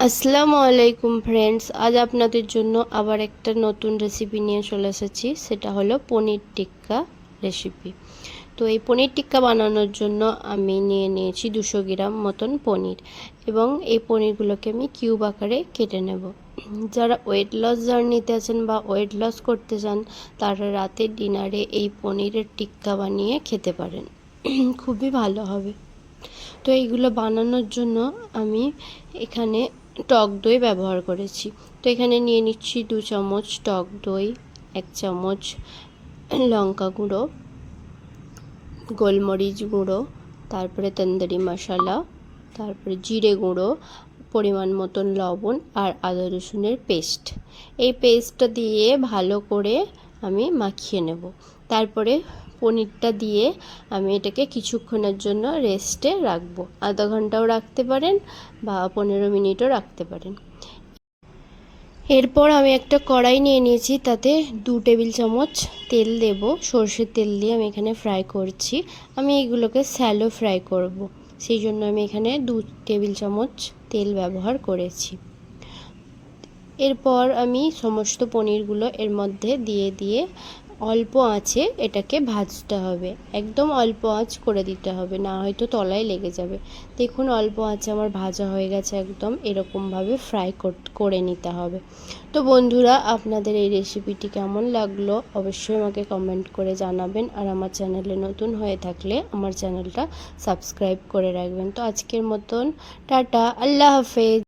আসসালামু আলাইকুম ফ্রেন্ডস, আজ আপনাদের জন্য আবার একটা নতুন রেসিপি নিয়ে চলে এসেছি। সেটা হলো পনির টিক্কা রেসিপি। তো এই পনির টিক্কা বানানোর জন্য আমি নিয়ে নিয়েছি 200 গ্রাম মতন পনির, এবং এই পনিরগুলোকে আমি কিউব আকারে কেটে নেব। যারা ওয়েট লস জার্নিতে আছেন বা ওয়েট লস করতে চান, তারা রাতের ডিনারে এই পনিরের টিক্কা বানিয়ে খেতে পারেন, খুবই ভালো হবে। তো এইগুলো বানানোর জন্য আমি এখানে টক দই ব্যবহার করেছি। তো এখানে নিয়ে নিচ্ছি 2 চামচ টক দই, 1 চামচ লঙ্কা গুঁড়ো, গোলমরিচ গুঁড়ো, তারপরে তন্দুরি মশলা, তারপরে জিরে গুঁড়ো, পরিমাণ মতন লবণ আর আদা রসুনের পেস্ট। এই পেস্টটা দিয়ে ভালো করে আমি মাখিয়ে নেব। তারপরে পনিরটা দিয়ে আমি এটাকে কিছুক্ষণের জন্য রেস্টে রাখবো। আধা ঘন্টাও রাখতে পারেন বা 15 মিনিটও রাখতে পারেন। এরপর আমি একটা কড়াই নিয়ে নিয়েছি, তাতে 2 টেবিল চামচ তেল দেব। সর্ষের তেল দিয়ে আমি এখানে ফ্রাই করছি। আমি এগুলোকে স্যালো ফ্রাই করব, সেই জন্য আমি এখানে 2 টেবিল চামচ তেল ব্যবহার করেছি। এরপর আমি সমস্ত পনিরগুলো এর মধ্যে দিয়ে অল্প আঁচে এটাকে ভাজতে হবে। একদম অল্প আঁচ করে দিতে হবে, না হয়তো তলায় লেগে যাবে। দেখুন, অল্প আঁচে আমার ভাজা হয়ে গেছে, একদম এরকমভাবে ফ্রাই করে নিতে হবে। তো বন্ধুরা, আপনাদের এই রেসিপিটি কেমন লাগলো অবশ্যই আমাকে কমেন্ট করে জানাবেন, আর আমার চ্যানেলে নতুন হয়ে থাকলে আমার চ্যানেলটা সাবস্ক্রাইব করে রাখবেন। তো আজকের মতন টাটা, আল্লাহ হাফেজ।